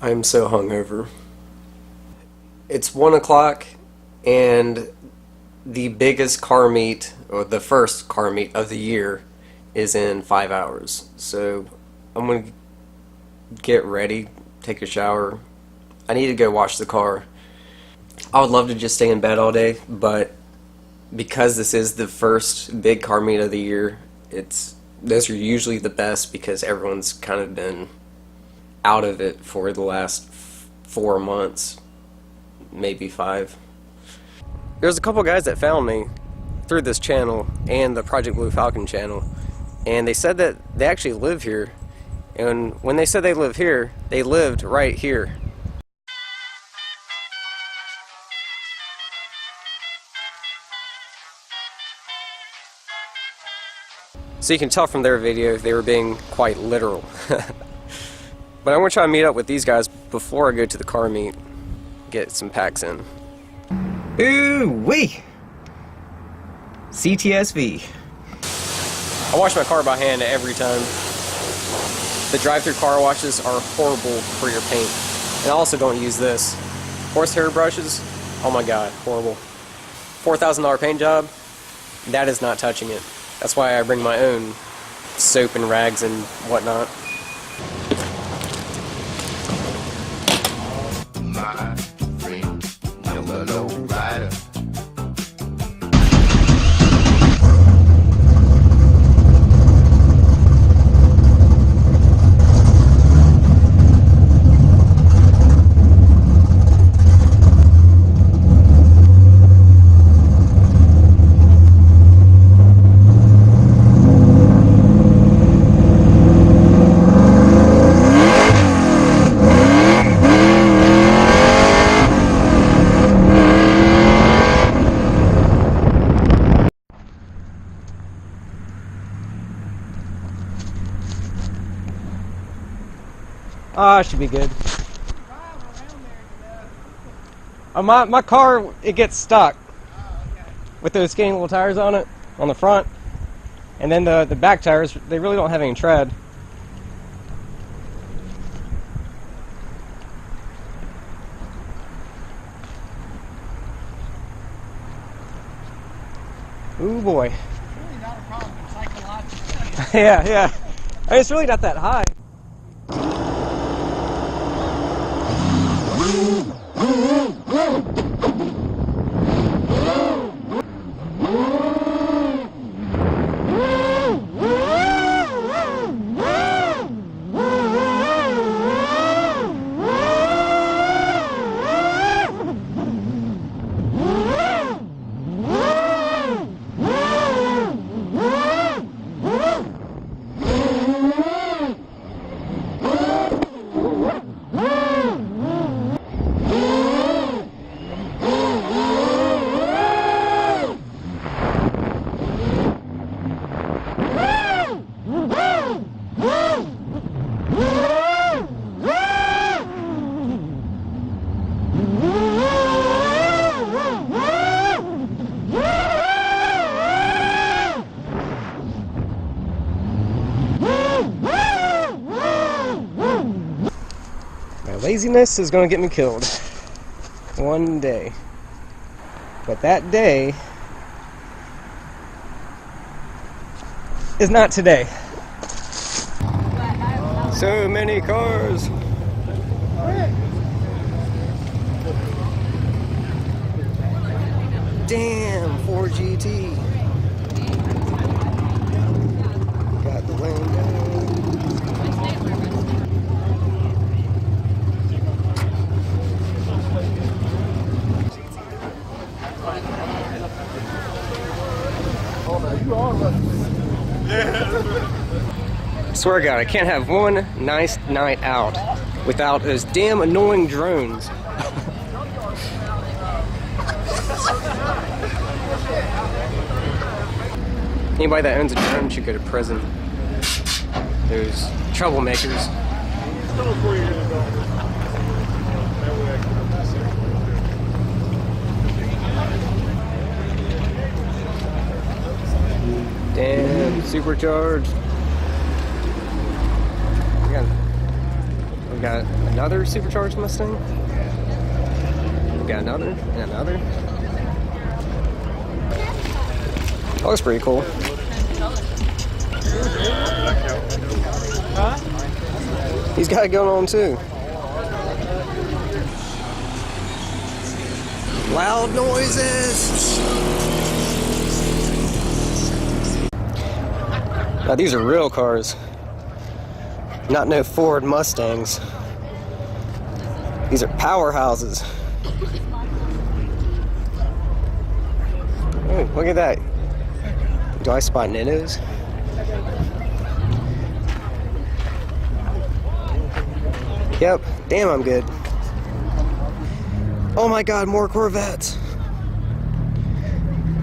I'm so hungover. It's 1 o'clock and the biggest car meet, or the first car meet of the year, is in 5 hours. So I'm going to get ready, take a shower. I need to go wash the car. I would love to just stay in bed all day, but because this is the first big car meet of the year, those are usually the best because everyone's kind of been out of it for the last 4 months, maybe 5. There's a couple guys that found me through this channel and the Project Blue Falcon channel, and they said that they actually live here, and when they said they live here, they lived right here. So you can tell from their video they were being quite literal. But I want to try to meet up with these guys before I go to the car meet, get some packs in. Ooh-wee! CTS-V. I wash my car by hand every time. The drive-through car washes are horrible for your paint. And I also don't use this. Horsehair brushes, oh my god, horrible. $4,000 paint job, that is not touching it. That's why I bring my own soap and rags and whatnot. My friend, yellow rider. Ah, should be good. My car, it gets stuck with those skinny little tires on it, on the front. And then the back tires, they really don't have any tread. Ooh boy. It's really not a problem psychologically. Yeah. I mean, it's really not that high. Laziness is going to get me killed one day, but that day is not today. So many cars. Damn, 4GT. Got the Lambo. Swear to God, I can't have one nice night out without those damn annoying drones. Anybody that owns a drone should go to prison. Those troublemakers. Damn, supercharged. We got another supercharged Mustang. We got another and another. That looks pretty cool. He's got it going on too. Loud noises! Now these are real cars. Not no Ford Mustangs. These are powerhouses. Oh, look at that. Do I spot Ninos? Yep, damn, I'm good. Oh my god, more Corvettes!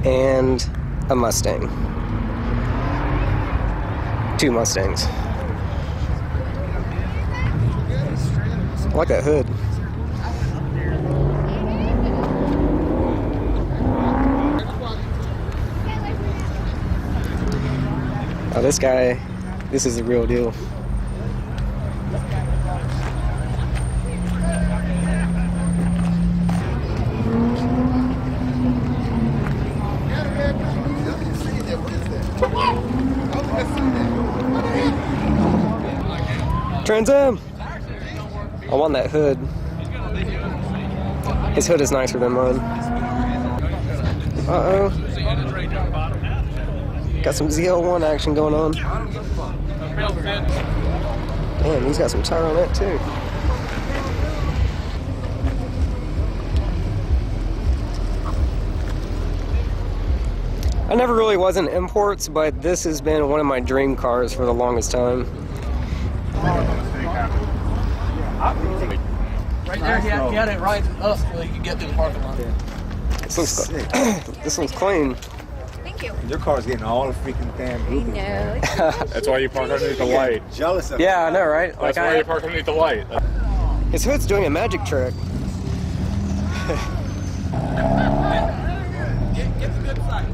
And a Mustang. 2 Mustangs. I like that hood. Oh, this guy, this is the real deal. Trans Am! I want that hood. His hood is nicer than mine. Uh-oh. Got some ZL1 action going on. Damn, he's got some tire on that too. I never really was in imports, but this has been one of my dream cars for the longest time. Right there, he had it right up so you could get to the parking lot. This looks, this looks clean. Thank you. Your car's getting all the freaking damn I know. That's why you park underneath the light. jealous of Yeah, I know, right? That's why you park underneath the light. His hood's doing a magic trick. Get the good side.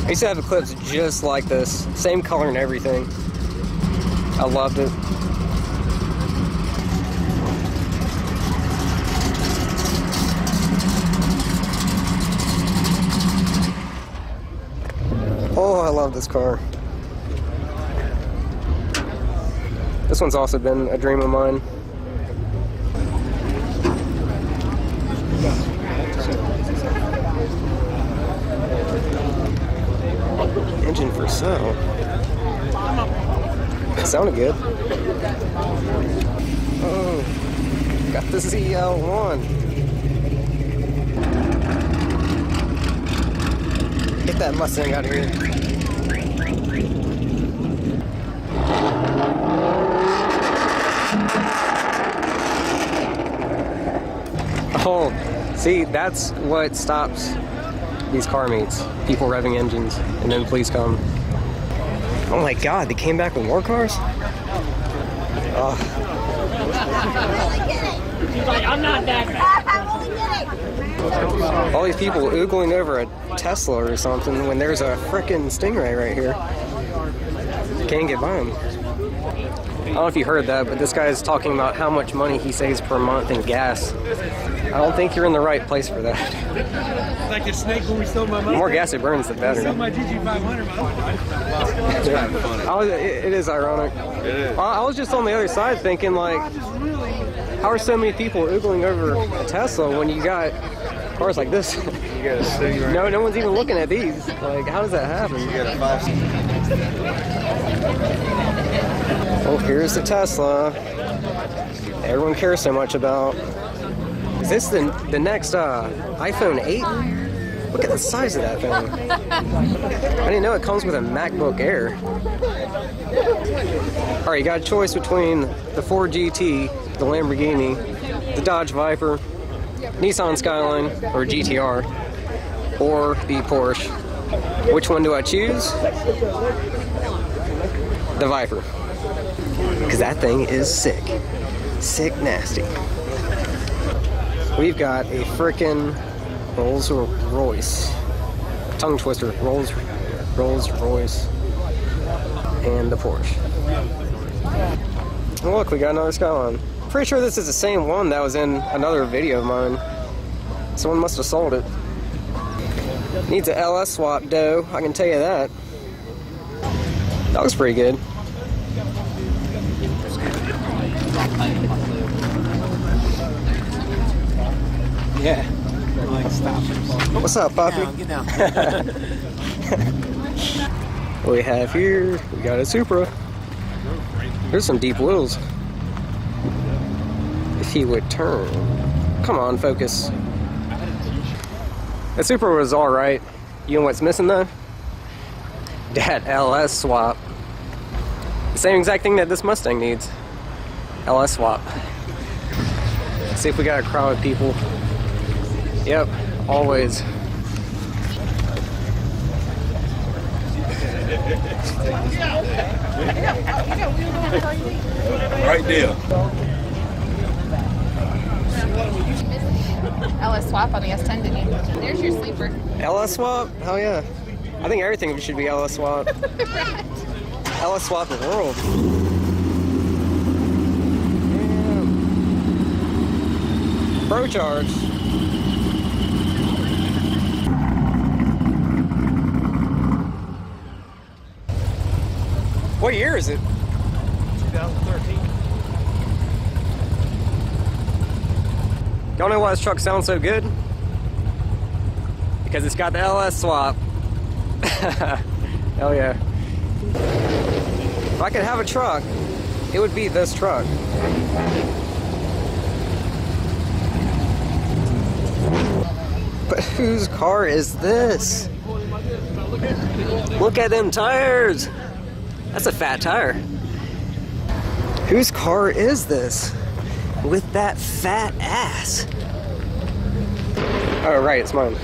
I used to have Eclipse just like this, same color and everything. I loved it. Oh, I love this car. This one's also been a dream of mine. Engine for sale. It sounded good. Oh, got the ZL1. Get that Mustang out of here. Oh, see, that's what stops these car meets. People revving engines, and then police come. Oh my god, they came back with more cars? Oh. He's like, I'm not that bad. All these people oogling over a Tesla or something when there's a frickin' Stingray right here. Can't get by him. I don't know if you heard that, but this guy is talking about how much money he saves per month in gas. I don't think you're in the right place for that. Like a snake when we stole my money. The more gas it burns, the better. Stole my GG500, It is ironic. It is. I was just on the other side thinking, like, how are so many people oogling over a Tesla when you got cars like this? You got a city right No one's even looking at these. Like, how does that happen? You got a 5. Oh, here's the Tesla. Everyone cares so much about. Is this the next iPhone 8? Look at the size of that thing. I didn't know it comes with a MacBook Air. Alright, you got a choice between the Ford GT, the Lamborghini, the Dodge Viper, Nissan Skyline, or GTR, or the Porsche. Which one do I choose? the Viper. Because that thing is sick. Sick nasty. We've got a frickin' Rolls Royce. Tongue twister. Rolls Royce. And the Porsche. Oh, look, we got another Skyline. Pretty sure this is the same one that was in another video of mine. Someone must have sold it. Needs a LS swap, though, I can tell you that. That looks pretty good. Yeah. Like, stop. What's up, Poppy? Get down. What we have here, we got a Supra. There's some deep wheels. If he would turn. Come on, focus. The Supra was alright. You know what's missing though? That LS swap. The same exact thing that this Mustang needs. LS swap. Let's see if we got a crowd of people. Yep, always. Right there. LS swap on the S10, didn't you? There's your sleeper. LS swap? Hell yeah. I think everything should be LS swap. Right. LS swap the world. Yeah. Pro charge. What year is it? 2013. Y'all know why this truck sounds so good? Because it's got the LS swap. Hell yeah. If I could have a truck, it would be this truck. But whose car is this? Look at them tires! That's a fat tire. Whose car is this? With that fat ass? Oh, right, it's mine.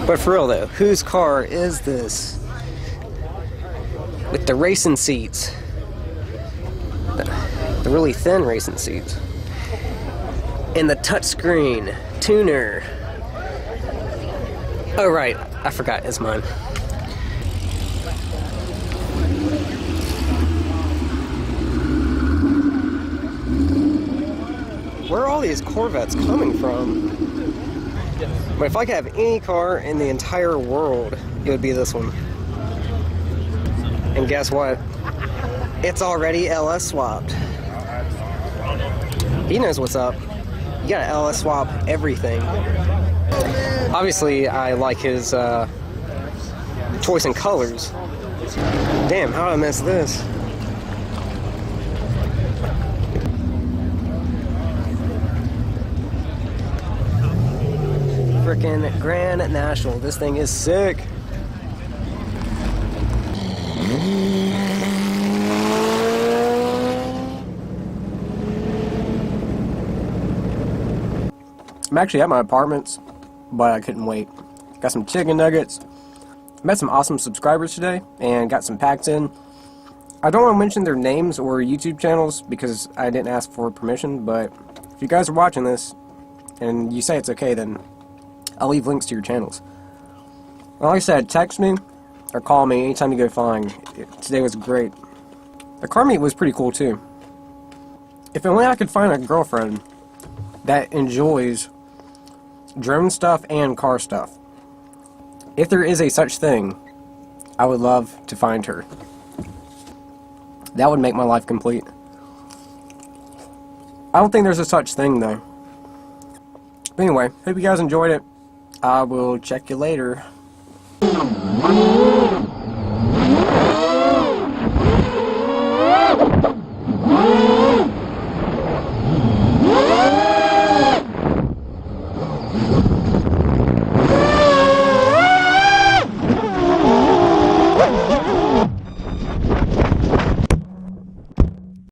But for real though, whose car is this? With the racing seats. The really thin racing seats. And the touchscreen tuner. Oh, right, I forgot, it's mine. Where are all these Corvettes coming from? But if I could have any car in the entire world, it would be this one. And guess what? It's already LS swapped. He knows what's up. You gotta LS swap everything. Obviously, I like his choice in colors. Damn, how did I miss this? Frickin' Grand National. This thing is sick. I'm actually at my apartments, but I couldn't wait. Got some chicken nuggets. Met some awesome subscribers today and got some packs in. I don't want to mention their names or YouTube channels because I didn't ask for permission, but if you guys are watching this and you say it's okay, then I'll leave links to your channels. Well, like I said, text me or call me anytime you go flying. Today was great. The car meet was pretty cool too. If only I could find a girlfriend that enjoys drone stuff and car stuff. If there is a such thing, I would love to find her. That would make my life complete. I don't think there's a such thing though. But anyway, hope you guys enjoyed it. I will check you later.